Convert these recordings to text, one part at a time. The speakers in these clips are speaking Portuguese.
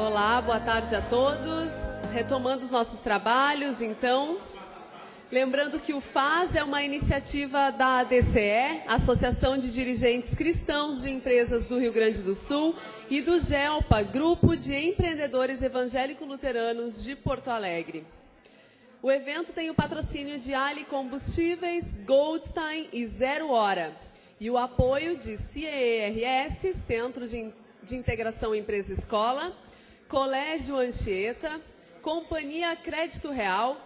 Olá, boa tarde a todos. Retomando os nossos trabalhos, então. Lembrando que o FAS é uma iniciativa da ADCE, Associação de Dirigentes Cristãos de Empresas do Rio Grande do Sul, e do GELPA, Grupo de Empreendedores Evangélico-Luteranos de Porto Alegre. O evento tem o patrocínio de Ali Combustíveis, Goldstein e Zero Hora, e o apoio de CERS, Centro de Integração Empresa-Escola, Colégio Anchieta, Companhia Crédito Real,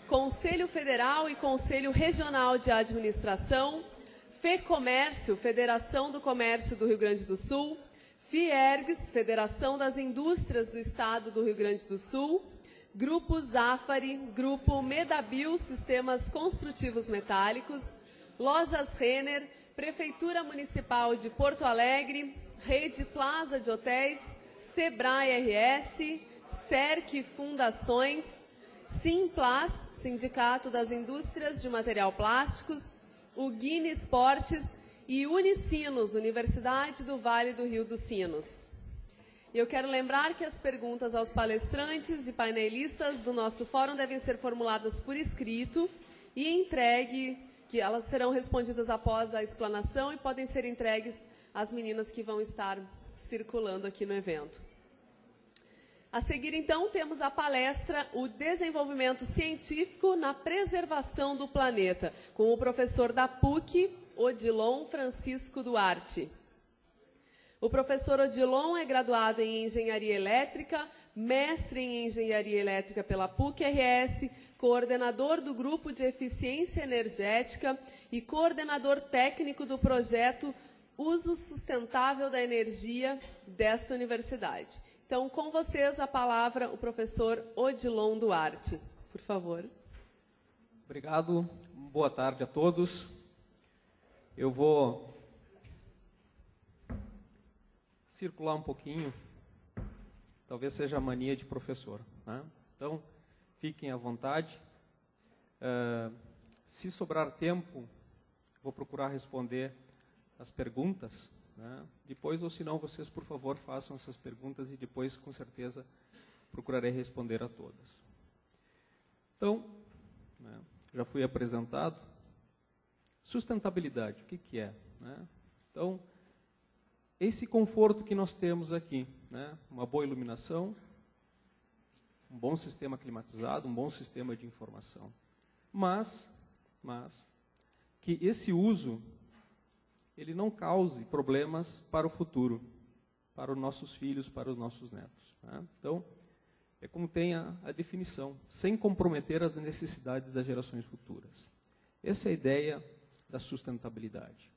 Conselho Federal e Conselho Regional de Administração, FEComércio, Federação do Comércio do Rio Grande do Sul, FIERGS, Federação das Indústrias do Estado do Rio Grande do Sul, Grupo Zafari, Grupo Medabil Sistemas Construtivos Metálicos, Lojas Renner, Prefeitura Municipal de Porto Alegre, Rede Plaza de Hotéis, Sebrae RS, CERC Fundações, Simplas, Sindicato das Indústrias de Material Plásticos, o Guine Esportes e Unicinos, Universidade do Vale do Rio dos Sinos. Eu quero lembrar que as perguntas aos palestrantes e painelistas do nosso fórum devem ser formuladas por escrito e que elas serão respondidas após a explanação e podem ser entregues às meninas que vão estar circulando aqui no evento. A seguir, então, temos a palestra O Desenvolvimento Científico na Preservação do Planeta, com o professor da PUC, Odilon Francisco Duarte. O professor Odilon é graduado em Engenharia Elétrica, mestre em Engenharia Elétrica pela PUC-RS, coordenador do Grupo de Eficiência Energética e coordenador técnico do projeto Uso Sustentável da Energia desta universidade. Então, com vocês, a palavra, o professor Odilon Duarte. Por favor. Obrigado. Boa tarde a todos. Eu vou circular um pouquinho. Talvez seja a mania de professor, né? Então, fiquem à vontade. Se sobrar tempo, vou procurar responder as perguntas, né? Depois, ou se não, vocês, por favor, façam essas perguntas e depois, com certeza, procurarei responder a todas. Então, né, já fui apresentado. Sustentabilidade, o que é? Né? Então, esse conforto que nós temos aqui, né? Uma boa iluminação, um bom sistema climatizado, um bom sistema de informação. Mas que esse uso ele não cause problemas para o futuro, para os nossos filhos, para os nossos netos, né? Então, é como tem a definição, sem comprometer as necessidades das gerações futuras. Essa é a ideia da sustentabilidade.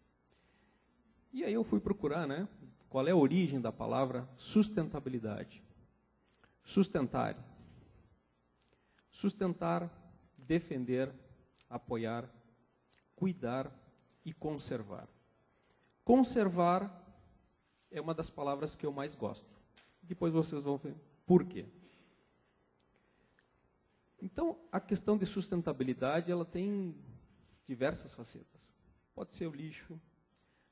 E aí eu fui procurar, né, qual é a origem da palavra sustentabilidade. Sustentar. Sustentar, defender, apoiar, cuidar e conservar. Conservar é uma das palavras que eu mais gosto. Depois vocês vão ver por quê. Então, a questão de sustentabilidade, ela tem diversas facetas. Pode ser o lixo,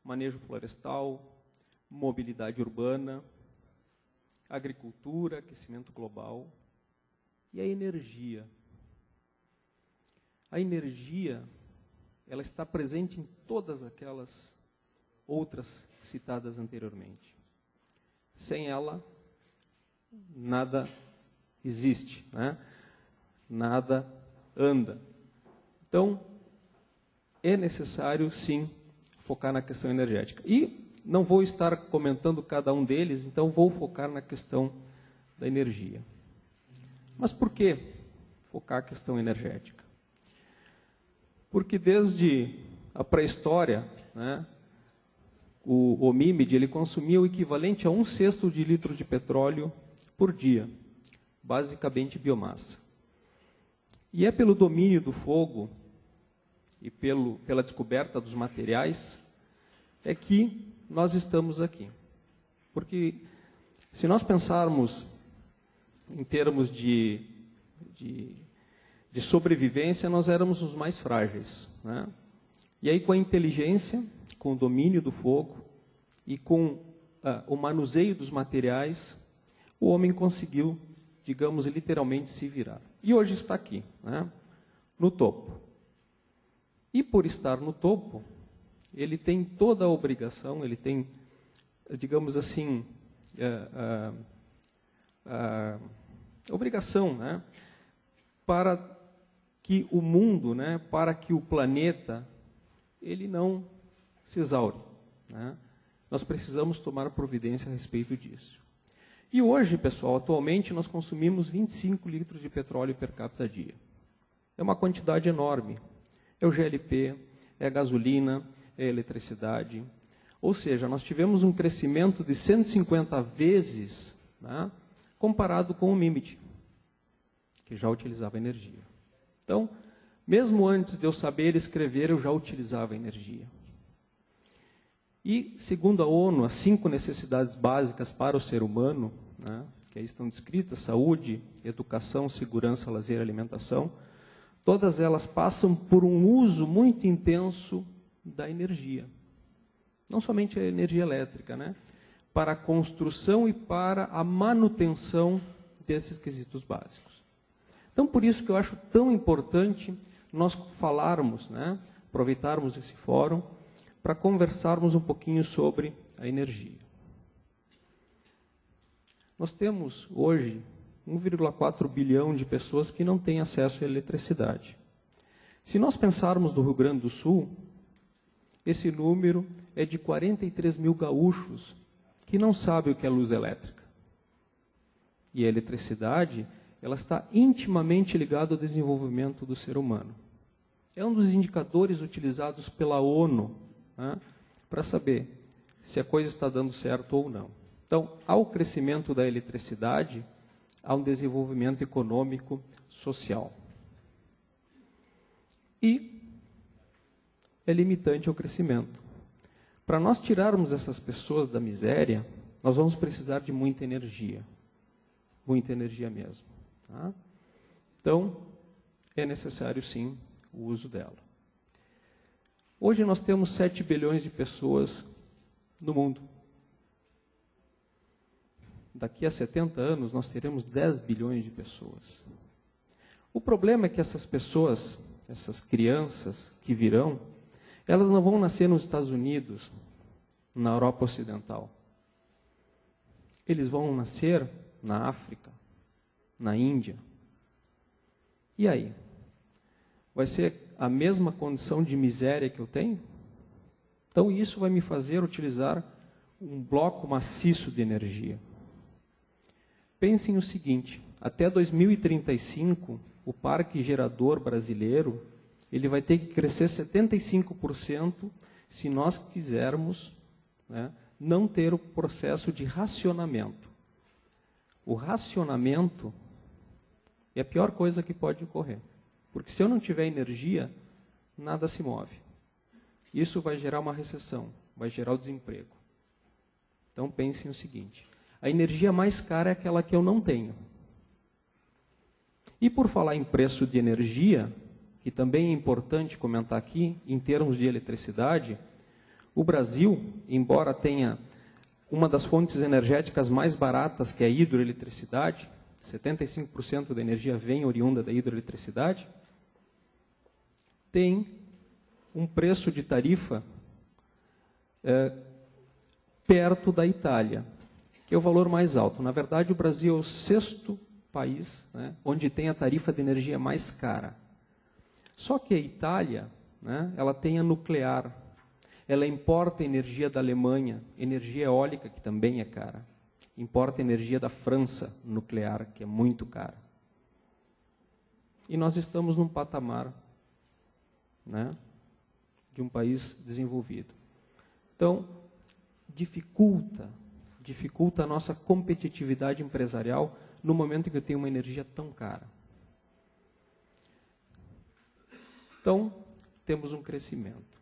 manejo florestal, mobilidade urbana, agricultura, aquecimento global e a energia. A energia, ela está presente em todas aquelas outras citadas anteriormente. Sem ela, nada existe, né? Nada anda. Então, é necessário, sim, focar na questão energética. E não vou estar comentando cada um deles, então vou focar na questão da energia. Mas por que focar a questão energética? Porque desde a pré-história, né, o homímide ele consumia o equivalente a 1/6 de litro de petróleo por dia, basicamente biomassa. E é pelo domínio do fogo e pela descoberta dos materiais é que nós estamos aqui. Porque se nós pensarmos em termos de sobrevivência, nós éramos os mais frágeis, né? E aí com a inteligência, com o domínio do fogo e com o manuseio dos materiais, o homem conseguiu, digamos, literalmente se virar. E hoje está aqui, né, no topo. E por estar no topo, ele tem toda a obrigação, ele tem, digamos assim, obrigação, né, para que o mundo, né, para que o planeta, ele não se exaure, né? Nós precisamos tomar providência a respeito disso. E hoje, pessoal, atualmente nós consumimos 25 litros de petróleo per capita dia. É uma quantidade enorme. É o GLP, é a gasolina, é a eletricidade. Ou seja, nós tivemos um crescimento de 150 vezes, né, comparado com o MIMIT, que já utilizava energia. Então, mesmo antes de eu saber escrever, eu já utilizava energia. E, segundo a ONU, as 5 necessidades básicas para o ser humano, né, que aí estão descritas, saúde, educação, segurança, lazer e alimentação, todas elas passam por um uso muito intenso da energia. Não somente a energia elétrica, né, para a construção e para a manutenção desses quesitos básicos. Então, por isso que eu acho tão importante nós falarmos, né, aproveitarmos esse fórum para conversarmos um pouquinho sobre a energia. Nós temos hoje 1,4 bilhão de pessoas que não têm acesso à eletricidade. Se nós pensarmos no Rio Grande do Sul, esse número é de 43 mil gaúchos que não sabem o que é luz elétrica. E a eletricidade, ela está intimamente ligada ao desenvolvimento do ser humano. É um dos indicadores utilizados pela ONU, né, para saber se a coisa está dando certo ou não. Então, ao crescimento da eletricidade, há um desenvolvimento econômico, social. E é limitante ao crescimento. Para nós tirarmos essas pessoas da miséria, nós vamos precisar de muita energia mesmo. Tá? Então, é necessário sim o uso dela. Hoje nós temos 7 bilhões de pessoas no mundo. Daqui a 70 anos nós teremos 10 bilhões de pessoas. O problema é que essas pessoas, essas crianças que virão, elas não vão nascer nos Estados Unidos, na Europa Ocidental. Eles vão nascer na África, na Índia. E aí? Vai ser a mesma condição de miséria que eu tenho? Então isso vai me fazer utilizar um bloco maciço de energia. Pensem o seguinte, até 2035, o parque gerador brasileiro, ele vai ter que crescer 75% se nós quisermos, né, não ter o processo de racionamento. O racionamento é a pior coisa que pode ocorrer. Porque se eu não tiver energia, nada se move. Isso vai gerar uma recessão, vai gerar o desemprego. Então pensem o seguinte, a energia mais cara é aquela que eu não tenho. E por falar em preço de energia, que também é importante comentar aqui, em termos de eletricidade, o Brasil, embora tenha uma das fontes energéticas mais baratas, que é a hidroeletricidade, 75% da energia vem oriunda da hidroeletricidade, tem um preço de tarifa perto da Itália, que é o valor mais alto. Na verdade, o Brasil é o 6º país, né, onde tem a tarifa de energia mais cara. Só que a Itália, né, ela tem a nuclear, ela importa energia da Alemanha, energia eólica, que também é cara. Importa energia da França, nuclear, que é muito cara. E nós estamos num patamar, né, de um país desenvolvido. Então, dificulta a nossa competitividade empresarial no momento em que eu tenho uma energia tão cara. Então, temos um crescimento.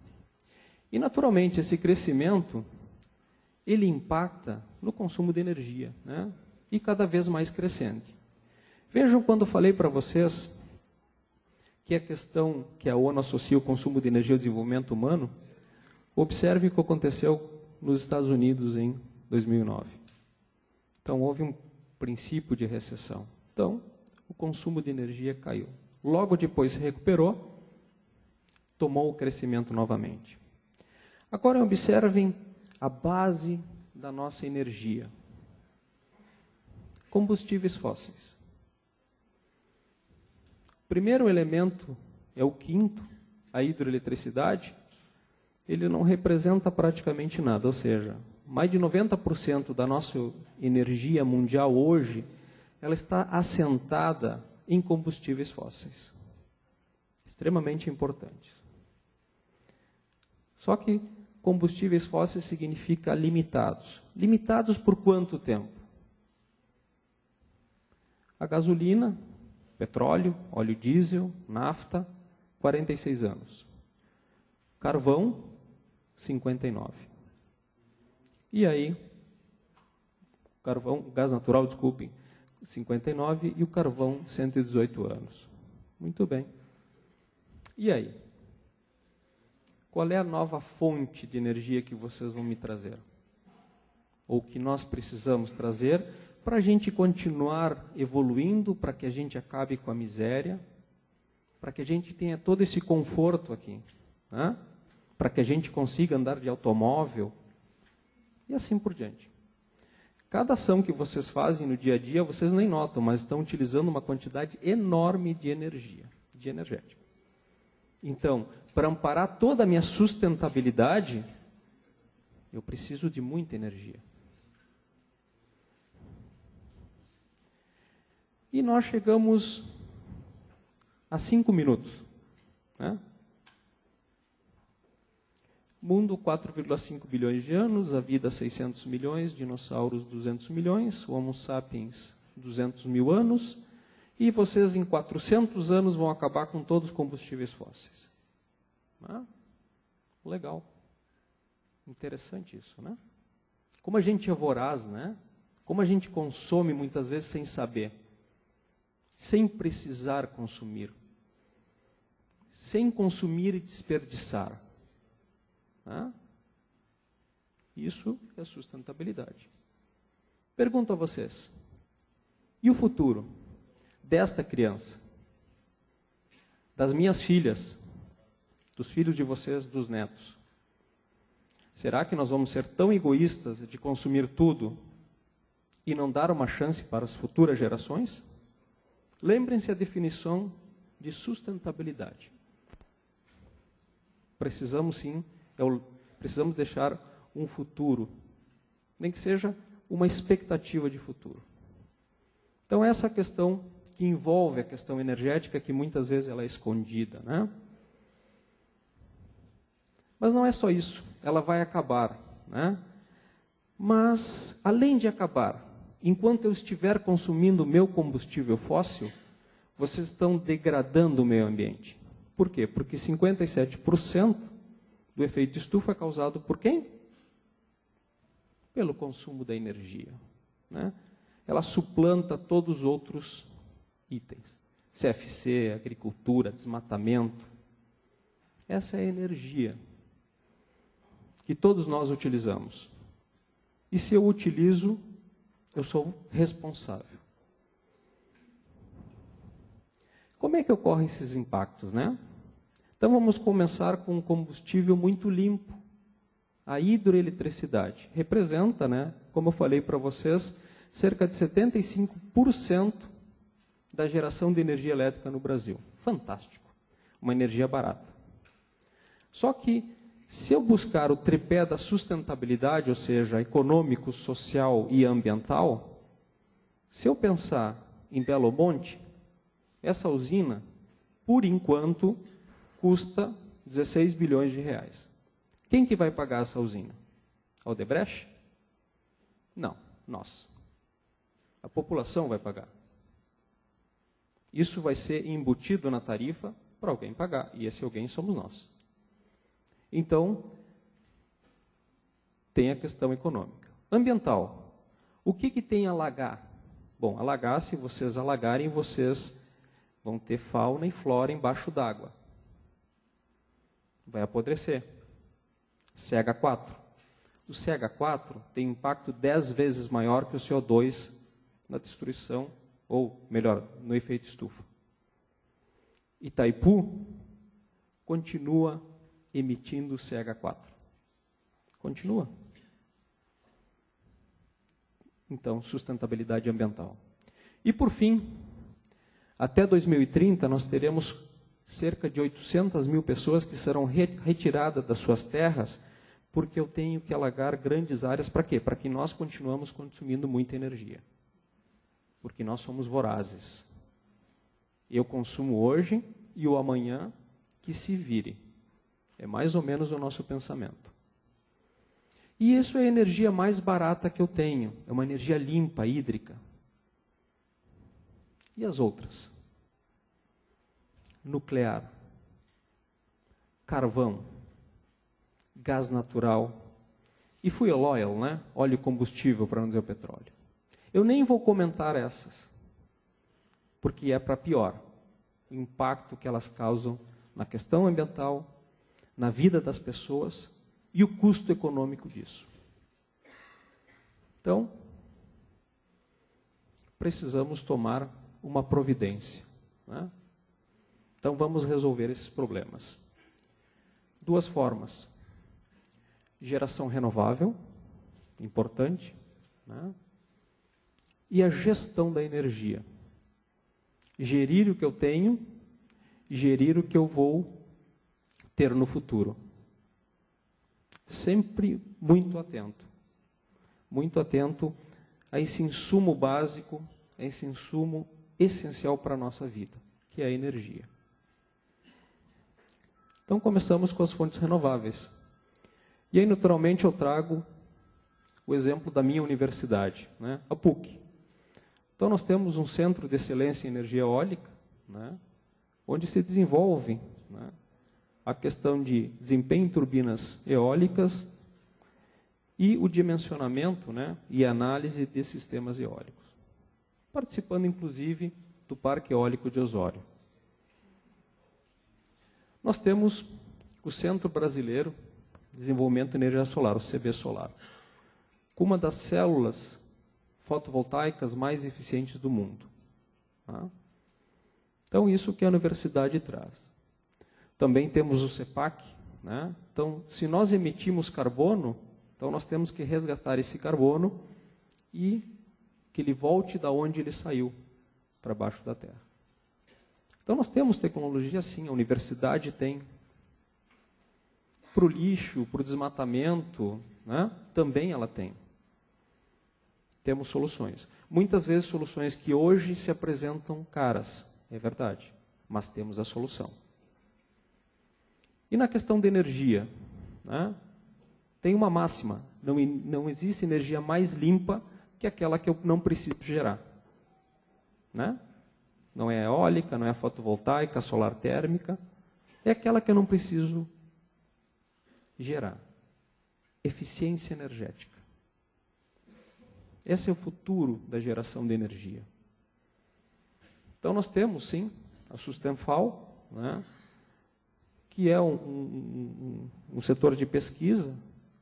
E, naturalmente, esse crescimento, ele impacta no consumo de energia, né? E cada vez mais crescente. Vejam quando eu falei para vocês que a questão que a ONU associa o consumo de energia ao desenvolvimento humano, observe o que aconteceu nos Estados Unidos em 2009. Então, houve princípio de recessão. Então, o consumo de energia caiu. Logo depois se recuperou, tomou o crescimento novamente. Agora observem a base da nossa energia. Combustíveis fósseis. O primeiro elemento é o quinto, a hidroeletricidade. Ele não representa praticamente nada, ou seja, mais de 90% da nossa energia mundial hoje, ela está assentada em combustíveis fósseis. Extremamente importantes. Só que combustíveis fósseis significa limitados. Limitados por quanto tempo? A gasolina, petróleo, óleo diesel, nafta, 46 anos. Carvão, 59. E aí, carvão, gás natural, desculpem, 59 e o carvão, 118 anos. Muito bem. E aí? Qual é a nova fonte de energia que vocês vão me trazer? Ou que nós precisamos trazer para a gente continuar evoluindo, para que a gente acabe com a miséria, para que a gente tenha todo esse conforto aqui, né? Para que a gente consiga andar de automóvel, e assim por diante. Cada ação que vocês fazem no dia a dia, vocês nem notam, mas estão utilizando uma quantidade enorme de energia, de energético. Então, para amparar toda a minha sustentabilidade, eu preciso de muita energia. E nós chegamos a 5 minutos, né? Mundo, 4,5 bilhões de anos, a vida, 600 milhões, dinossauros, 200 milhões, o Homo sapiens, 200 mil anos, e vocês em 400 anos vão acabar com todos os combustíveis fósseis. Ah, legal. Interessante isso, né? Como a gente é voraz, né? Como a gente consome muitas vezes sem saber, sem precisar consumir, sem consumir e desperdiçar. Isso é sustentabilidade. Pergunto a vocês, e o futuro desta criança, das minhas filhas, dos filhos de vocês, dos netos? Será que nós vamos ser tão egoístas de consumir tudo e não dar uma chance para as futuras gerações? Lembrem-se a definição de sustentabilidade. Precisamos sim, precisamos deixar um futuro, nem que seja uma expectativa de futuro. Então essa questão que envolve a questão energética, que muitas vezes ela é escondida, né? Mas não é só isso, ela vai acabar, né? Mas, além de acabar, enquanto eu estiver consumindo o meu combustível fóssil, vocês estão degradando o meio ambiente. Por quê? Porque 57% do efeito de estufa é causado por quem? Pelo consumo da energia, né? Ela suplanta todos os outros itens. CFC, agricultura, desmatamento. Essa é a energia que todos nós utilizamos. E se eu utilizo, eu sou responsável. Como é que ocorrem esses impactos, né? Então vamos começar com um combustível muito limpo. A hidroeletricidade representa, né, como eu falei para vocês, cerca de 75% da geração de energia elétrica no Brasil. Fantástico. Uma energia barata. Só que, se eu buscar o tripé da sustentabilidade, ou seja, econômico, social e ambiental, se eu pensar em Belo Monte, essa usina, por enquanto, custa 16 bilhões de reais. Quem que vai pagar essa usina? A Odebrecht? Não, nós. A população vai pagar. Isso vai ser embutido na tarifa para alguém pagar, e esse alguém somos nós. Então, tem a questão econômica. Ambiental. O que tem alagar? Bom, alagar, se vocês alagarem, vocês vão ter fauna e flora embaixo d'água. Vai apodrecer. CH4. O CH4 tem impacto 10 vezes maior que o CO2 na destruição, ou melhor, no efeito estufa. Itaipu continua emitindo CH4. Continua. Então, sustentabilidade ambiental. E, por fim, até 2030, nós teremos cerca de 800 mil pessoas que serão retiradas das suas terras, porque eu tenho que alagar grandes áreas. Para quê? Para que nós continuemos consumindo muita energia. Porque nós somos vorazes. Eu consumo hoje e o amanhã que se vire. É mais ou menos o nosso pensamento. E isso é a energia mais barata que eu tenho. É uma energia limpa, hídrica. E as outras? Nuclear, carvão, gás natural e fuel oil, né? Óleo combustível, para não dizer o petróleo. Eu nem vou comentar essas, porque é para pior. O impacto que elas causam na questão ambiental, na vida das pessoas e o custo econômico disso. Então, precisamos tomar uma providência, né? Então, vamos resolver esses problemas. Duas formas. Geração renovável, importante, né? E a gestão da energia. Gerir o que eu tenho e gerir o que eu vou ter no futuro. Sempre muito atento a esse insumo básico, a esse insumo essencial para a nossa vida, que é a energia. Então, começamos com as fontes renováveis. E aí, naturalmente, eu trago o exemplo da minha universidade, né? A PUC. Então, nós temos um centro de excelência em energia eólica, né? Onde se desenvolve, né, a questão de desempenho em turbinas eólicas e o dimensionamento, né, e análise de sistemas eólicos. Participando, inclusive, do Parque Eólico de Osório. Nós temos o Centro Brasileiro de Desenvolvimento de Energia Solar, o CB Solar, com uma das células fotovoltaicas mais eficientes do mundo. Tá? Então, isso que a universidade traz. Também temos o CEPAC. Né? Então, se nós emitimos carbono, então nós temos que resgatar esse carbono e que ele volte da onde ele saiu, para baixo da terra. Então, nós temos tecnologia, sim, a universidade tem. Para o lixo, para o desmatamento, né? Também ela tem. Temos soluções. Muitas vezes soluções que hoje se apresentam caras, é verdade, mas temos a solução. E na questão de energia, né? Tem uma máxima, não existe energia mais limpa que aquela que eu não preciso gerar. Né? Não é eólica, não é fotovoltaica, solar térmica, é aquela que eu não preciso gerar. Eficiência energética. Esse é o futuro da geração de energia. Então nós temos, sim, a Sustenfal, né, que é um setor de pesquisa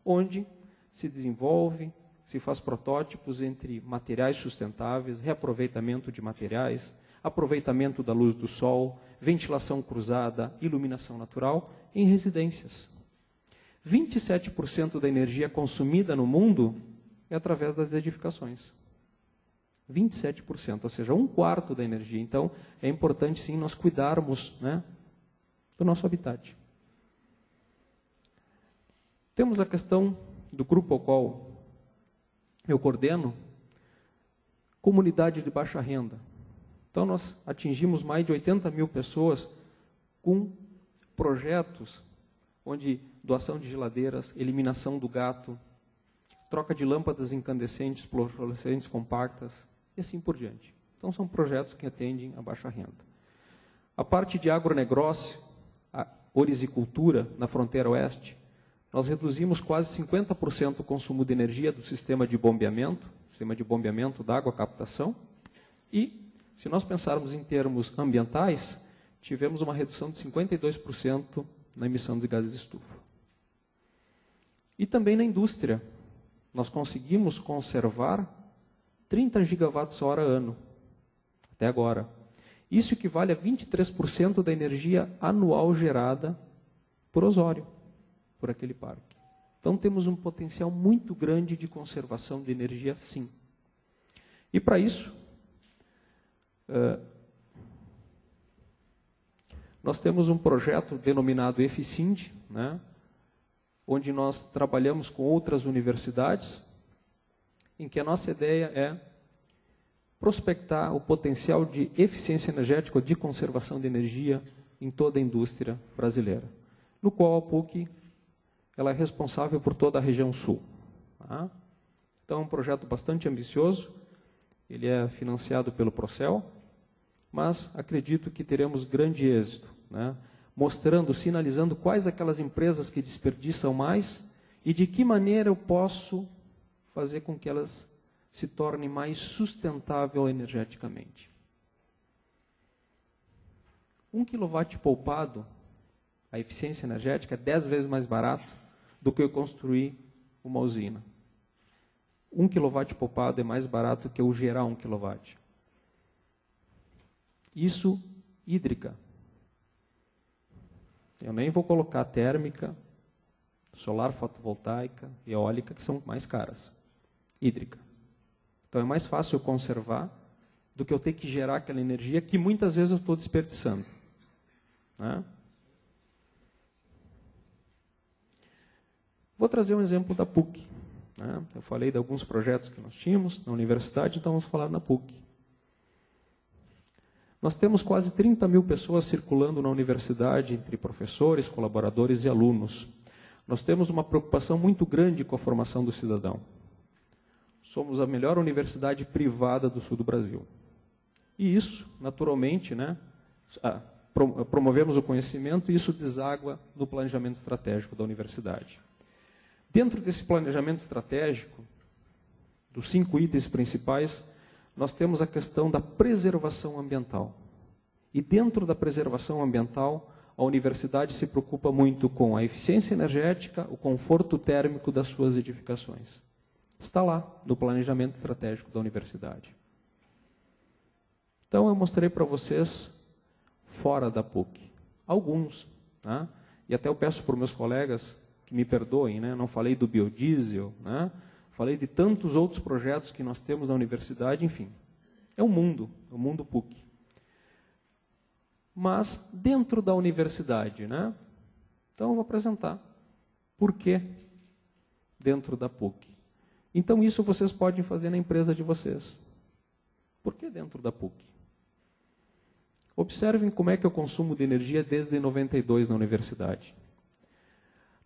onde se desenvolve, se faz protótipos entre materiais sustentáveis, reaproveitamento de materiais, aproveitamento da luz do sol, ventilação cruzada, iluminação natural em residências. 27% da energia consumida no mundo é através das edificações. 27%, ou seja, 1/4 da energia. Então, é importante, sim, nós cuidarmos, né, do nosso habitat. Temos a questão do grupo ao qual eu coordeno, comunidade de baixa renda. Então, nós atingimos mais de 80 mil pessoas com projetos onde doação de geladeiras, eliminação do gato, troca de lâmpadas incandescentes, fluorescentes compactas, e assim por diante. Então, são projetos que atendem a baixa renda. A parte de agronegócio, a orizicultura na fronteira oeste, nós reduzimos quase 50% o consumo de energia do sistema de bombeamento da água captação, e, se nós pensarmos em termos ambientais, tivemos uma redução de 52% na emissão de gases de estufa. E também na indústria, nós conseguimos conservar 30 gigawatts-hora ano, até agora. Isso equivale a 23% da energia anual gerada por Osório, por aquele parque. Então temos um potencial muito grande de conservação de energia, sim. E para isso, nós temos um projeto denominado Eficind, né, onde nós trabalhamos com outras universidades, em que a nossa ideia é prospectar o potencial de eficiência energética, de conservação de energia em toda a indústria brasileira, no qual a PUC ela é responsável por toda a região sul. Tá? Então é um projeto bastante ambicioso, ele é financiado pelo Procel, mas acredito que teremos grande êxito, né? Mostrando, sinalizando quais aquelas empresas que desperdiçam mais e de que maneira eu posso fazer com que elas se tornem mais sustentáveis energeticamente. 1 kW poupado, a eficiência energética é 10 vezes mais barato do que eu construir uma usina. 1 kW poupado é mais barato que eu gerar 1 kW. Isso, hídrica. Eu nem vou colocar térmica, solar fotovoltaica, eólica, que são mais caras. Hídrica. Então é mais fácil eu conservar do que eu ter que gerar aquela energia que muitas vezes eu estou desperdiçando. Né? Vou trazer um exemplo da PUC. Né? Eu falei de alguns projetos que nós tínhamos na universidade, então vamos falar na PUC. Nós temos quase 30 mil pessoas circulando na universidade, entre professores, colaboradores e alunos. Nós temos uma preocupação muito grande com a formação do cidadão. Somos a melhor universidade privada do sul do Brasil. E isso, naturalmente, né, promovemos o conhecimento e isso deságua no planejamento estratégico da universidade. Dentro desse planejamento estratégico, dos 5 itens principais, nós temos a questão da preservação ambiental. E dentro da preservação ambiental, a universidade se preocupa muito com a eficiência energética, o conforto térmico das suas edificações. Está lá, no planejamento estratégico da universidade. Então, eu mostrei para vocês, fora da PUC, alguns. Né? E até eu peço para os meus colegas que me perdoem, né? Não falei do biodiesel, né? Falei de tantos outros projetos que nós temos na universidade, enfim. É o mundo PUC. Mas dentro da universidade, né? Então eu vou apresentar por que dentro da PUC. Então isso vocês podem fazer na empresa de vocês. Por que dentro da PUC? Observem como é que é o consumo de energia desde 92 na universidade.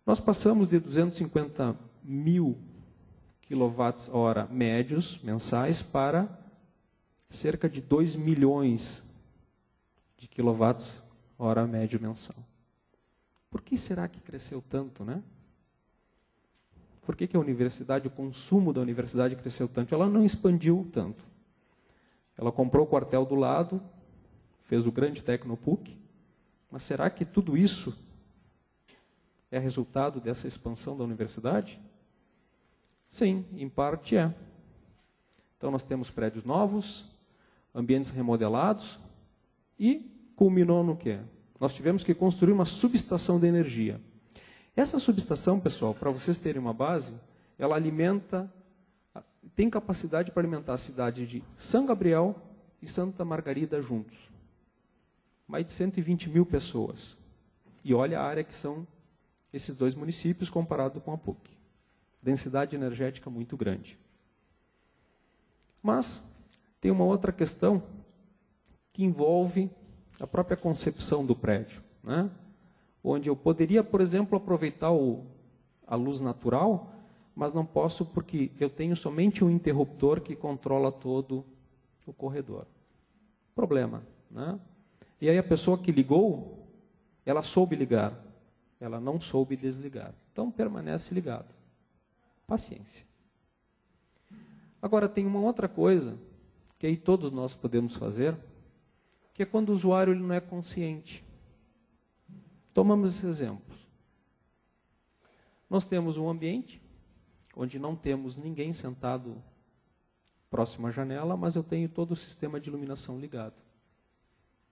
Nós passamos de 250 mil kWh médios mensais para cerca de 2 milhões de kWh médio mensal. Por que será que cresceu tanto, né? Por que a universidade, o consumo da universidade cresceu tanto? Ela não expandiu tanto. Ela comprou o quartel do lado, fez o grande Tecnopuc, mas será que tudo isso é resultado dessa expansão da universidade? Sim, em parte é. Então nós temos prédios novos, ambientes remodelados e culminou no quê? Nós tivemos que construir uma subestação de energia. Essa subestação, pessoal, para vocês terem uma base, ela tem capacidade para alimentar a cidade de São Gabriel e Santa Margarida juntos. Mais de 120 mil pessoas. E olha a área que são esses 2 municípios comparado com a PUC. Densidade energética muito grande. Mas tem uma outra questão que envolve a própria concepção do prédio, né? Onde eu poderia, por exemplo, aproveitar a luz natural, mas não posso porque eu tenho somente um interruptor que controla todo o corredor. Problema, né? E aí a pessoa que ligou, ela soube ligar, ela não soube desligar. Então permanece ligado. Paciência. Agora tem uma outra coisa que aí todos nós podemos fazer, que é quando o usuário ele não é consciente. Tomamos esses exemplos. Nós temos um ambiente onde não temos ninguém sentado próximo à janela, mas eu tenho todo o sistema de iluminação ligado.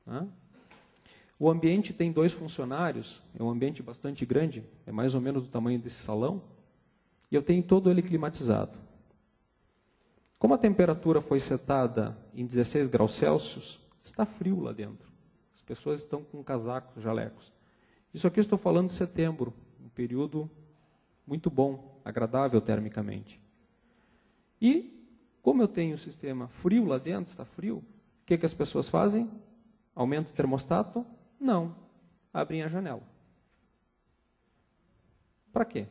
Tá? O ambiente tem 2 funcionários, é um ambiente bastante grande, é mais ou menos do tamanho desse salão, e eu tenho todo ele climatizado. Como a temperatura foi setada em 16 graus Celsius, está frio lá dentro. As pessoas estão com casacos, jalecos. Isso aqui eu estou falando de setembro, um período muito bom, agradável termicamente. E, como eu tenho o sistema frio lá dentro, está frio, o que as pessoas fazem? Aumenta o termostato? Não. Abrem a janela. Para quê?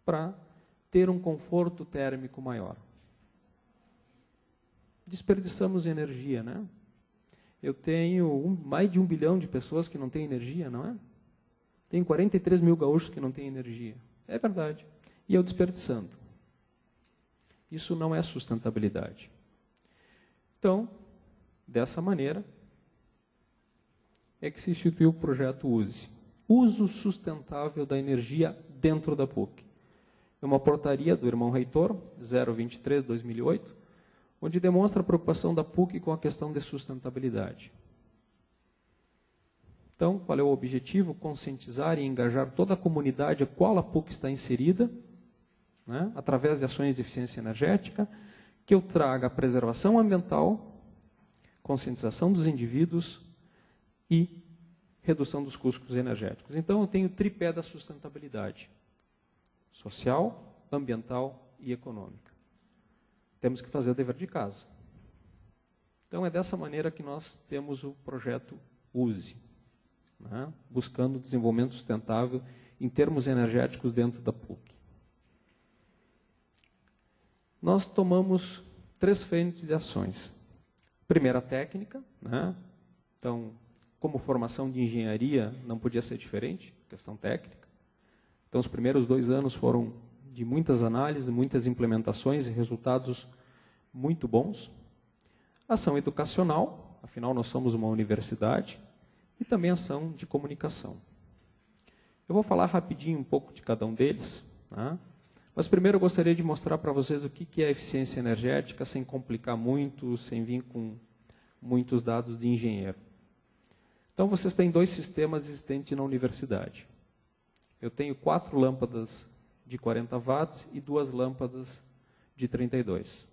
Para ter um conforto térmico maior. Desperdiçamos energia, né? Eu tenho mais de 1 bilhão de pessoas que não têm energia, não é? Tenho 43 mil gaúchos que não têm energia. É verdade. E eu desperdiçando. Isso não é sustentabilidade. Então, dessa maneira, é que se instituiu o projeto USE. Uso sustentável da energia dentro da PUC. É uma portaria do irmão reitor, 023/2008, onde demonstra a preocupação da PUC com a questão de sustentabilidade. Então, qual é o objetivo? Conscientizar e engajar toda a comunidade a qual a PUC está inserida, né, através de ações de eficiência energética, que eu traga a preservação ambiental, conscientização dos indivíduos e redução dos custos energéticos. Então, eu tenho o tripé da sustentabilidade: social, ambiental e econômica. Temos que fazer o dever de casa. Então, é dessa maneira que nós temos o projeto USE, né, buscando o desenvolvimento sustentável em termos energéticos dentro da PUC. Nós tomamos 3 frentes de ações. Primeira, técnica, né? Então, como formação de engenharia, não podia ser diferente, questão técnica. Então, os primeiros 2 anos foram de muitas análises, muitas implementações e resultados muito bons. Ação educacional, afinal nós somos uma universidade, e também ação de comunicação. Eu vou falar rapidinho um pouco de cada um deles, né? Mas primeiro eu gostaria de mostrar para vocês o que é eficiência energética, sem complicar muito, sem vir com muitos dados de engenheiro. Então, vocês têm 2 sistemas existentes na universidade. Eu tenho 4 lâmpadas de 40 watts e 2 lâmpadas de 32.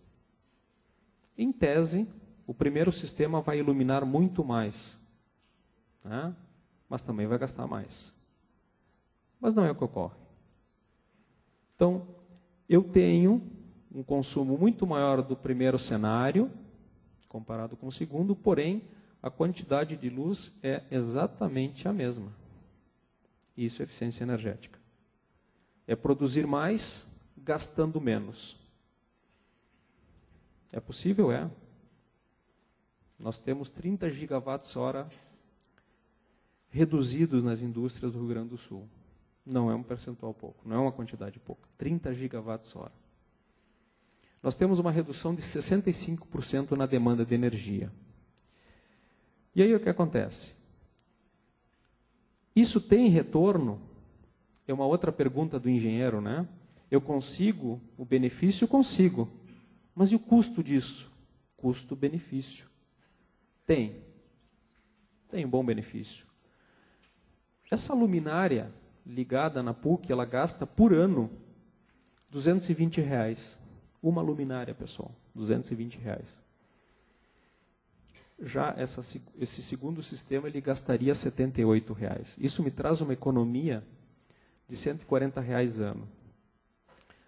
Em tese, o primeiro sistema vai iluminar muito mais, né? Mas também vai gastar mais. Mas não é o que ocorre. Então, eu tenho um consumo muito maior do primeiro cenário, comparado com o segundo, porém, a quantidade de luz é exatamente a mesma. Isso é eficiência energética. É produzir mais, gastando menos. É possível? É. Nós temos 30 gigawatts-hora reduzidos nas indústrias do Rio Grande do Sul. Não é um percentual pouco, não é uma quantidade pouca. 30 gigawatts-hora. Nós temos uma redução de 65% na demanda de energia. E aí o que acontece? Isso tem retorno? É uma outra pergunta do engenheiro, né? Eu consigo o benefício? Consigo. Mas e o custo disso? Custo-benefício. Tem um bom benefício. Essa luminária ligada na PUC, ela gasta por ano R$220. Uma luminária, pessoal, R$220. Já esse segundo sistema, ele gastaria R$78. Isso me traz uma economia de R$140 ano.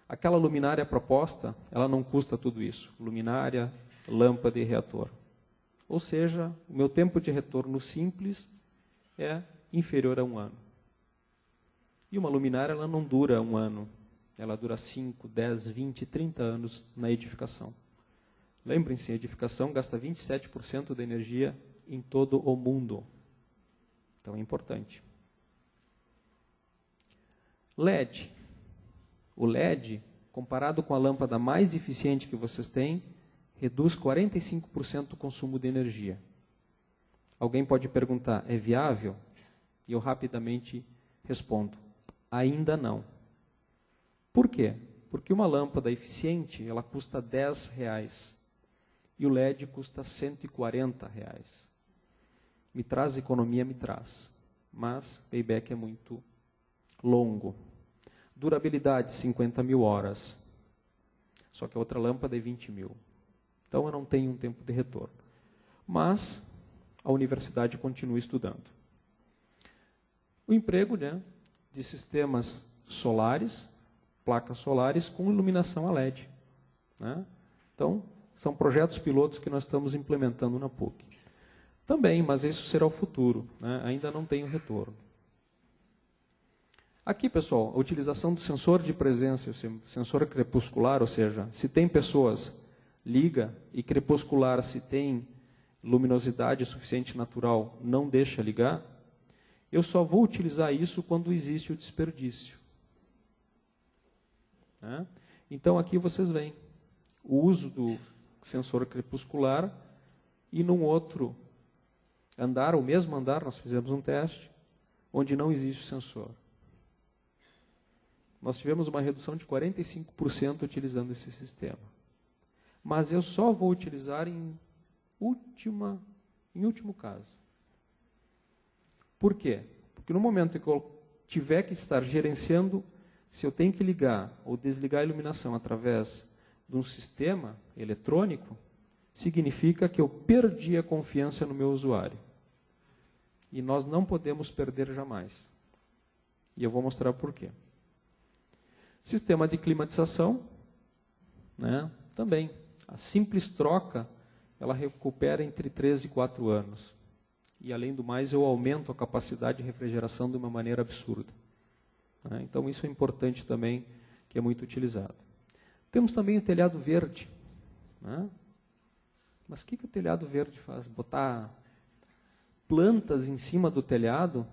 Aquela luminária proposta, ela não custa tudo isso. Luminária, lâmpada e reator. Ou seja, o meu tempo de retorno simples é inferior a 1 ano. E uma luminária, ela não dura 1 ano. Ela dura 5, 10, 20, 30 anos na edificação. Lembrem-se, a edificação gasta 27% da energia em todo o mundo. Então é importante. LED. O LED, comparado com a lâmpada mais eficiente que vocês têm, reduz 45% o consumo de energia. Alguém pode perguntar, é viável? E eu rapidamente respondo, ainda não. Por quê? Porque uma lâmpada eficiente, ela custa R$10 e o LED custa R$140. Me traz economia? Me traz. Mas payback é muito longo. Durabilidade, 50 mil horas. Só que a outra lâmpada é 20 mil. Então eu não tenho um tempo de retorno. Mas a universidade continua estudando. O emprego, né, de sistemas solares, placas solares com iluminação a LED. Né? Então, são projetos pilotos que nós estamos implementando na PUC. Também, mas isso será o futuro. Né? Ainda não tem o retorno. Aqui, pessoal, a utilização do sensor de presença, o sensor crepuscular, ou seja, se tem pessoas, liga, e crepuscular, se tem luminosidade suficiente natural, não deixa ligar, eu só vou utilizar isso quando existe o desperdício. Né? Então, aqui vocês veem o uso do sensor crepuscular e num outro andar, o mesmo andar, nós fizemos um teste, onde não existe o sensor. Nós tivemos uma redução de 45% utilizando esse sistema. Mas eu só vou utilizar em último caso. Por quê? Porque no momento em que eu tiver que estar gerenciando, se eu tenho que ligar ou desligar a iluminação através de um sistema eletrônico, significa que eu perdi a confiança no meu usuário. E nós não podemos perder jamais. E eu vou mostrar por quê. Sistema de climatização, né, também. A simples troca, ela recupera entre 3 e 4 anos. E, além do mais, eu aumento a capacidade de refrigeração de uma maneira absurda. Né? Então, isso é importante também, que é muito utilizado. Temos também o telhado verde. Né? Mas o que o telhado verde faz? Botar plantas em cima do telhado,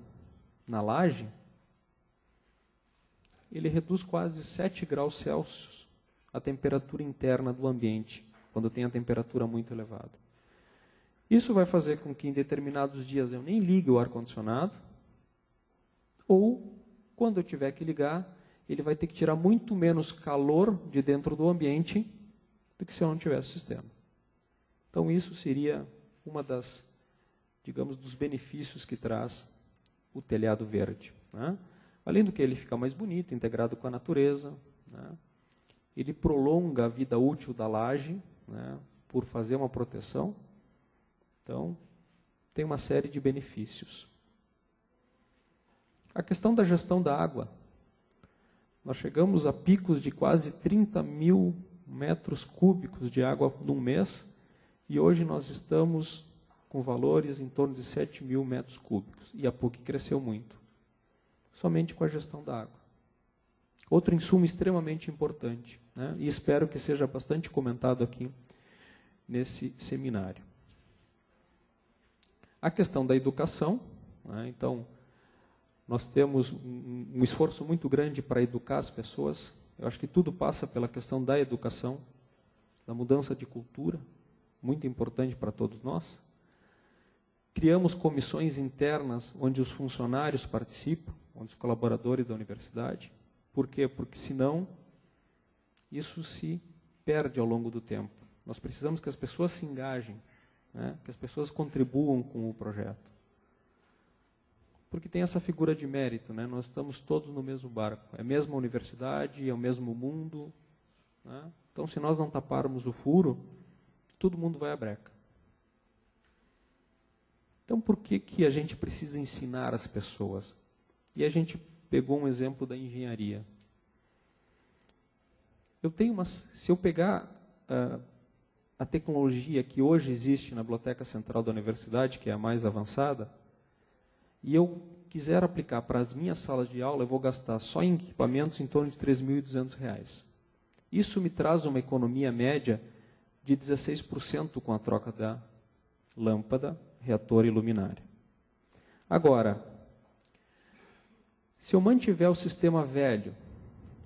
na laje? Ele reduz quase 7 graus Celsius a temperatura interna do ambiente, quando tem a temperatura muito elevada. Isso vai fazer com que em determinados dias eu nem ligue o ar-condicionado, ou, quando eu tiver que ligar, ele vai ter que tirar muito menos calor de dentro do ambiente do que se eu não tivesse sistema. Então, isso seria uma das, digamos, dos benefícios que traz o telhado verde. Né? Além do que ele fica mais bonito, integrado com a natureza, né? Ele prolonga a vida útil da laje, né, por fazer uma proteção. Então, tem uma série de benefícios. A questão da gestão da água. Nós chegamos a picos de quase 30 mil metros cúbicos de água num mês, e hoje nós estamos com valores em torno de 7 mil metros cúbicos, e a PUC cresceu muito. Somente com a gestão da água. Outro insumo extremamente importante, né, e espero que seja bastante comentado aqui nesse seminário. A questão da educação, né, então, nós temos um esforço muito grande para educar as pessoas. Eu acho que tudo passa pela questão da educação, da mudança de cultura, muito importante para todos nós. Criamos comissões internas onde os funcionários participam, onde os colaboradores da universidade. Por quê? Porque senão isso se perde ao longo do tempo. Nós precisamos que as pessoas se engajem, né? Que as pessoas contribuam com o projeto. Porque tem essa figura de mérito, né? Nós estamos todos no mesmo barco. É a mesma universidade, é o mesmo mundo. Né? Então, se nós não taparmos o furo, todo mundo vai à breca. Então, por que a gente precisa ensinar as pessoas? E a gente pegou um exemplo da engenharia. Se eu pegar a tecnologia que hoje existe na Biblioteca Central da Universidade, que é a mais avançada, e eu quiser aplicar para as minhas salas de aula, eu vou gastar só em equipamentos em torno de R$ 3.200. Isso me traz uma economia média de 16% com a troca da lâmpada, reator e luminária. Agora, se eu mantiver o sistema velho,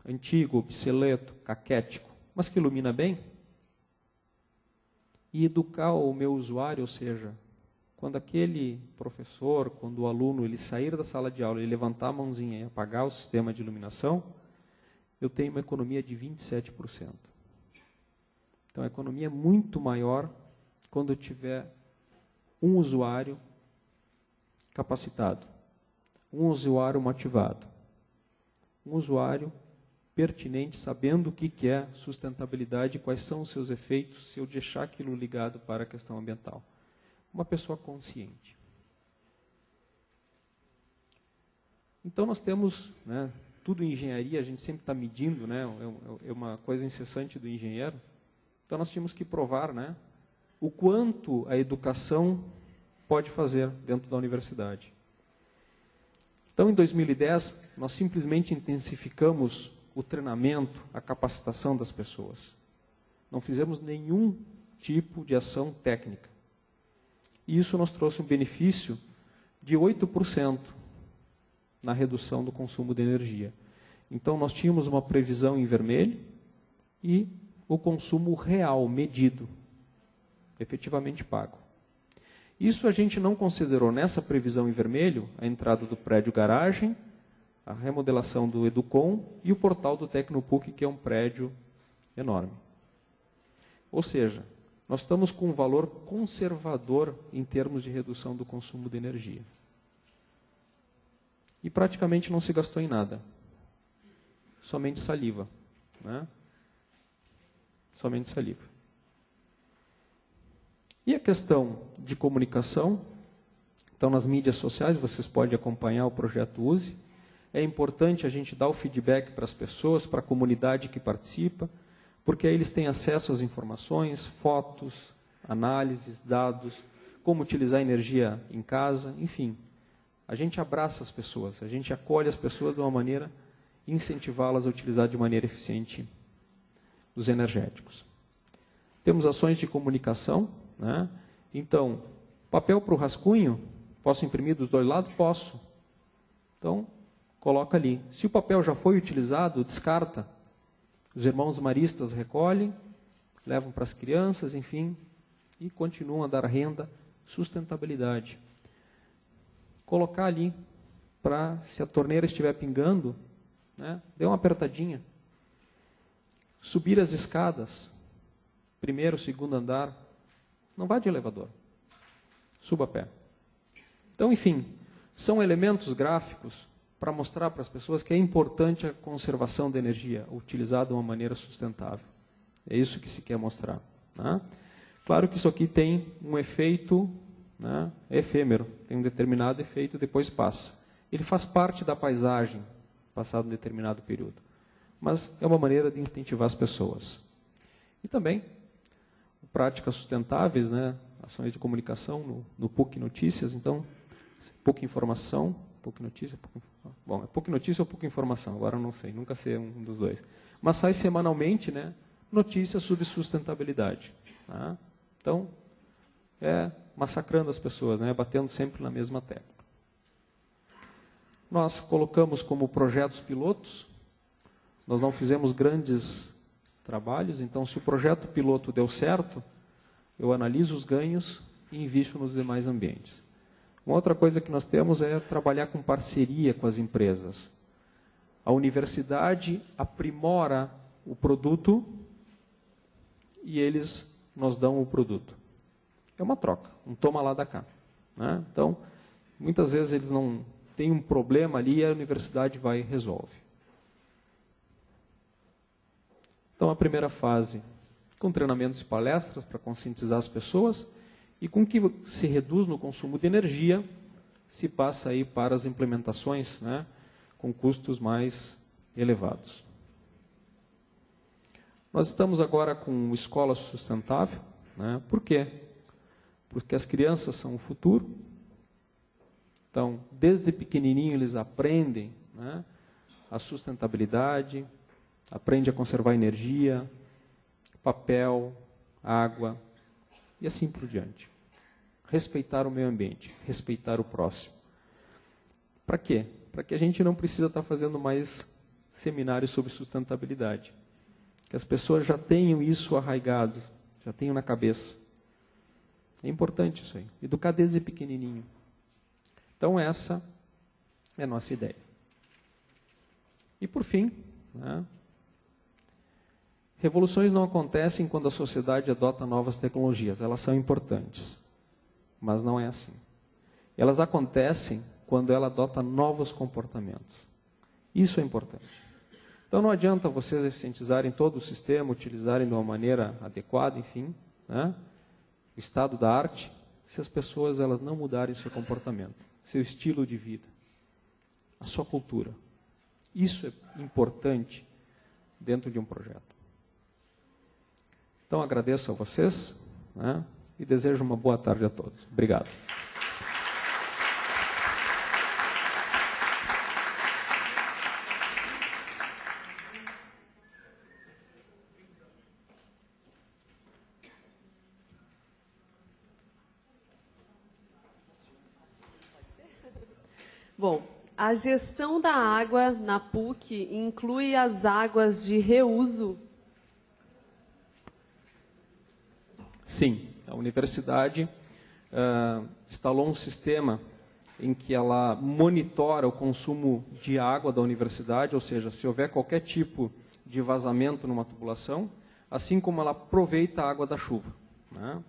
antigo, obsoleto, caquético, mas que ilumina bem, e educar o meu usuário, ou seja, quando aquele professor, quando o aluno ele sair da sala de aula e levantar a mãozinha e apagar o sistema de iluminação, eu tenho uma economia de 27%. Então, a economia é muito maior quando eu tiver um usuário capacitado, um usuário motivado, um usuário pertinente, sabendo o que é sustentabilidade e quais são os seus efeitos se eu deixar aquilo ligado para a questão ambiental. Uma pessoa consciente. Então, nós temos, né, tudo em engenharia, a gente sempre está medindo, né, é uma coisa incessante do engenheiro. Então, nós tínhamos que provar, né, o quanto a educação pode fazer dentro da universidade. Então, em 2010, nós simplesmente intensificamos o treinamento, a capacitação das pessoas. Não fizemos nenhum tipo de ação técnica. E isso nos trouxe um benefício de 8% na redução do consumo de energia. Então, nós tínhamos uma previsão em vermelho e o consumo real, medido, efetivamente pago. Isso a gente não considerou nessa previsão em vermelho a entrada do prédio garagem, a remodelação do Educom e o portal do Tecnopuc, que é um prédio enorme. Ou seja, nós estamos com um valor conservador em termos de redução do consumo de energia. E praticamente não se gastou em nada. Somente saliva, né? Somente saliva. E a questão de comunicação? Então, nas mídias sociais, vocês podem acompanhar o projeto USE. É importante a gente dar o feedback para as pessoas, para a comunidade que participa, porque aí eles têm acesso às informações, fotos, análises, dados, como utilizar energia em casa, enfim. A gente abraça as pessoas, a gente acolhe as pessoas de uma maneira, incentivá-las a utilizar de maneira eficiente os energéticos. Temos ações de comunicação, né? Então, papel para o rascunho, posso imprimir dos dois lados? Posso. Então, coloca ali. Se o papel já foi utilizado, descarta. Os irmãos maristas recolhem, levam para as crianças, enfim, e continuam a dar renda, sustentabilidade. Colocar ali, para, se a torneira estiver pingando, né, dê uma apertadinha. Subir as escadas, primeiro, segundo andar, não vá de elevador, suba a pé. Então, enfim, são elementos gráficos para mostrar para as pessoas que é importante a conservação da energia, utilizada de uma maneira sustentável. É isso que se quer mostrar, né? Claro que isso aqui tem um efeito, né, efêmero, tem um determinado efeito, depois passa. Ele faz parte da paisagem, passado um determinado período. Mas é uma maneira de incentivar as pessoas. E também, práticas sustentáveis, né, ações de comunicação no PUC Notícias, então, PUC Informação, PUC Notícia, bom, é PUC Notícia ou PUC Informação, agora eu não sei, nunca sei um dos dois. Mas sai semanalmente, né, notícias sobre sustentabilidade. Tá? Então, é massacrando as pessoas, né, batendo sempre na mesma tecla. Nós colocamos como projetos pilotos, nós não fizemos grandes trabalhos, então se o projeto piloto deu certo, eu analiso os ganhos e invisto nos demais ambientes. Uma outra coisa que nós temos é trabalhar com parceria com as empresas. A universidade aprimora o produto e eles nos dão o produto. É uma troca, um toma lá da cá, né? Então, muitas vezes eles não têm um problema ali e a universidade vai e resolve. Então, a primeira fase, com treinamentos e palestras para conscientizar as pessoas, e com que se reduz no consumo de energia, se passa aí para as implementações, né, com custos mais elevados. Nós estamos agora com Escola Sustentável, né? Por quê? Porque as crianças são o futuro. Então, desde pequenininho eles aprendem, né, a sustentabilidade, aprende a conservar energia, papel, água e assim por diante. Respeitar o meio ambiente, respeitar o próximo. Para quê? Para que a gente não precisa estar fazendo mais seminários sobre sustentabilidade. Que as pessoas já tenham isso arraigado, já tenham na cabeça. É importante isso aí. Educar desde pequenininho. Então essa é a nossa ideia. E por fim, né, Revoluções não acontecem quando a sociedade adota novas tecnologias. Elas são importantes, mas não é assim. Elas acontecem quando ela adota novos comportamentos. Isso é importante. Então não adianta vocês eficientizarem todo o sistema, utilizarem de uma maneira adequada, enfim, né, o estado da arte, se as pessoas elas não mudarem seu comportamento, seu estilo de vida, a sua cultura. Isso é importante dentro de um projeto. Então agradeço a vocês, né, e desejo uma boa tarde a todos. Obrigado. Bom, a gestão da água na PUC inclui as águas de reuso? Sim, a universidade instalou um sistema em que ela monitora o consumo de água da universidade, ou seja, se houver qualquer tipo de vazamento numa tubulação, assim como ela aproveita a água da chuva, né?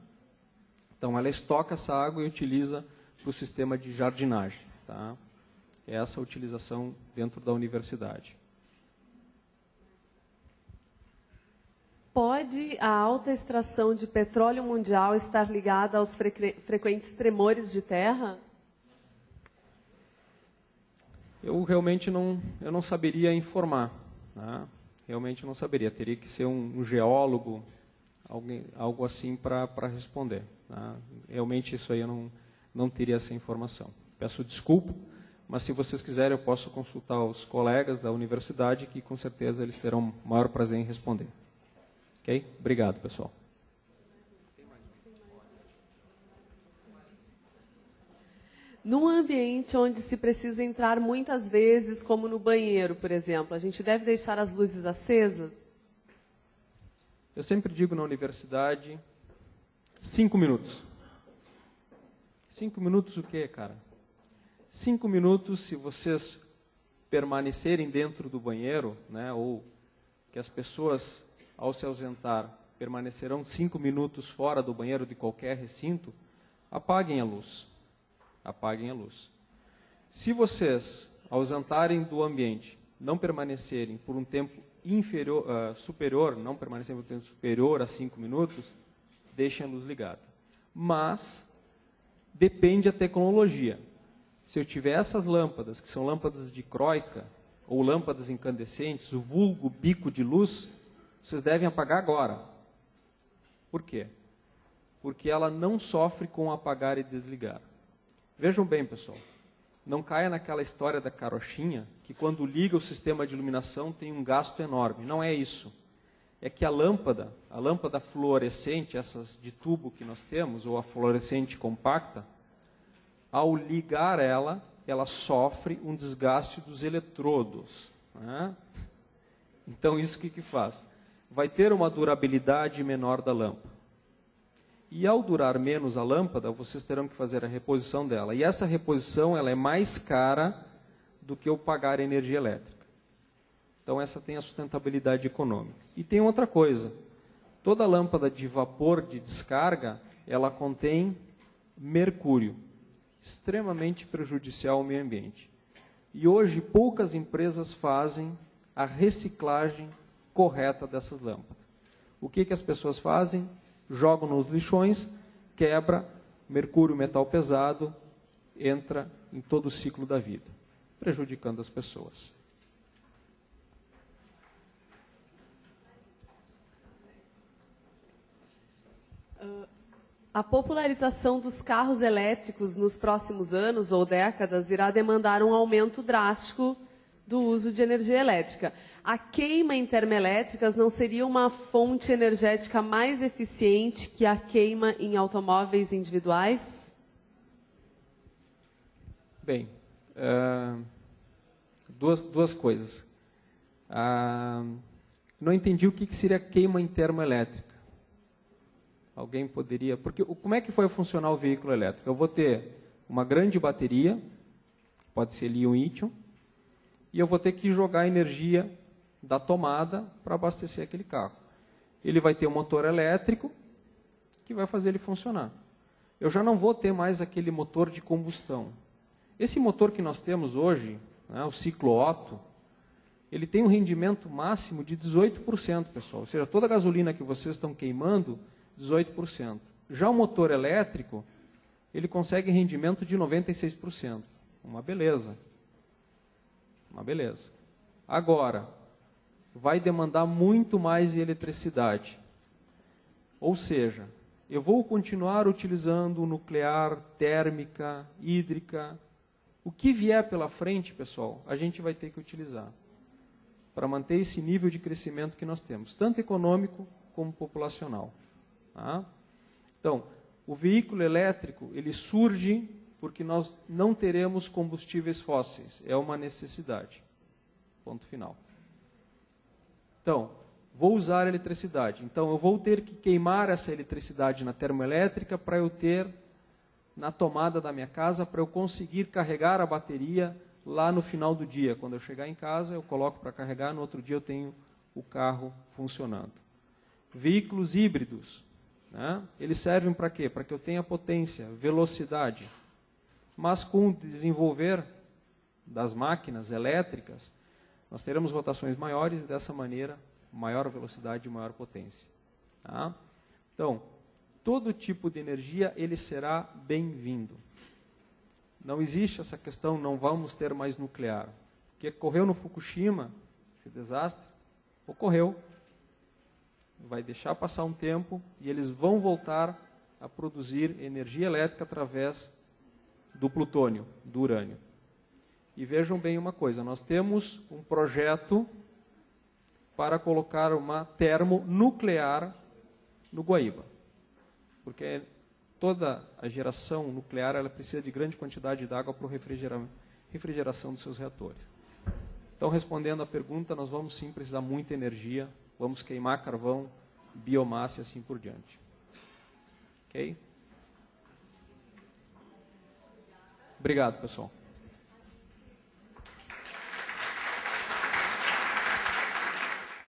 Então, ela estoca essa água e utiliza para o sistema de jardinagem, tá? Essa utilização dentro da universidade. Pode a alta extração de petróleo mundial estar ligada aos frequentes tremores de terra? Eu realmente não saberia informar, né? Realmente não saberia. Teria que ser um geólogo, algo assim para responder, né? Realmente isso aí eu não teria essa informação. Peço desculpa, mas se vocês quiserem eu posso consultar os colegas da universidade que com certeza eles terão o maior prazer em responder. Ok? Obrigado, pessoal. Num ambiente onde se precisa entrar muitas vezes, como no banheiro, por exemplo, a gente deve deixar as luzes acesas? Eu sempre digo na universidade, 5 minutos. 5 minutos o quê, cara? 5 minutos, se vocês permanecerem dentro do banheiro, né, ou que as pessoas, ao se ausentar, permanecerão 5 minutos fora do banheiro de qualquer recinto, apaguem a luz. Apaguem a luz. Se vocês, ao ausentarem do ambiente, não permanecerem por um tempo superior, não permanecerem por um tempo superior a 5 minutos, deixem a luz ligada. Mas, depende da tecnologia. Se eu tiver essas lâmpadas, que são lâmpadas de croica, ou lâmpadas incandescentes, o vulgo bico de luz, vocês devem apagar agora. Por quê? Porque ela não sofre com apagar e desligar. Vejam bem, pessoal, não caia naquela história da carochinha, que quando liga o sistema de iluminação tem um gasto enorme. Não é isso. É que a lâmpada fluorescente, essas de tubo que nós temos, ou a fluorescente compacta, ao ligar ela sofre um desgaste dos eletrodos, né? Então, isso o que faz? Vai ter uma durabilidade menor da lâmpada. E ao durar menos a lâmpada, vocês terão que fazer a reposição dela. E essa reposição ela é mais cara do que eu pagar energia elétrica. Então, essa tem a sustentabilidade econômica. E tem outra coisa. Toda lâmpada de vapor de descarga, ela contém mercúrio, extremamente prejudicial ao meio ambiente. E hoje, poucas empresas fazem a reciclagem correta dessas lâmpadas. O que as pessoas fazem? Jogam nos lixões, quebra, mercúrio, metal pesado, entra em todo o ciclo da vida, prejudicando as pessoas. A popularização dos carros elétricos nos próximos anos ou décadas irá demandar um aumento drástico do uso de energia elétrica. A queima em termoelétricas não seria uma fonte energética mais eficiente que a queima em automóveis individuais? Bem, duas coisas. Não entendi o que seria queima em termoelétrica. Alguém poderia... Porque como é que vai funcionar o veículo elétrico? Eu vou ter uma grande bateria, pode ser lítio, e eu vou ter que jogar energia da tomada para abastecer aquele carro. ele vai ter um motor elétrico que vai fazer ele funcionar. Eu já não vou ter mais aquele motor de combustão. Esse motor que nós temos hoje, né, o ciclo Otto, ele tem um rendimento máximo de 18%, pessoal. Ou seja, toda a gasolina que vocês estão queimando, 18%. Já o motor elétrico, ele consegue rendimento de 96%. Uma beleza. Uma beleza. Agora, vai demandar muito mais de eletricidade. Ou seja, eu vou continuar utilizando nuclear, térmica, hídrica. O que vier pela frente, pessoal, a gente vai ter que utilizar para manter esse nível de crescimento que nós temos, tanto econômico como populacional. Tá? Então, o veículo elétrico, ele surge porque nós não teremos combustíveis fósseis. É uma necessidade. Ponto final. Então, vou usar a eletricidade. Então, eu vou ter que queimar essa eletricidade na termoelétrica para eu ter na tomada da minha casa, para eu conseguir carregar a bateria lá no final do dia. Quando eu chegar em casa, eu coloco para carregar, no outro dia eu tenho o carro funcionando. Veículos híbridos, né? Eles servem para quê? Para que eu tenha potência, velocidade. Mas com o desenvolver das máquinas elétricas, nós teremos rotações maiores e dessa maneira, maior velocidade e maior potência. Tá? Então, todo tipo de energia, ele será bem-vindo. Não existe essa questão, não vamos ter mais nuclear. O que ocorreu no Fukushima, esse desastre, ocorreu. Vai deixar passar um tempo e eles vão voltar a produzir energia elétrica através do plutônio, do urânio. E vejam bem uma coisa, nós temos um projeto para colocar uma termonuclear no Guaíba. Porque toda a geração nuclear ela precisa de grande quantidade de água para a refrigeração dos seus reatores. Então, respondendo à pergunta, nós vamos sim precisar muita energia, vamos queimar carvão, biomassa e assim por diante. Ok? Obrigado, pessoal.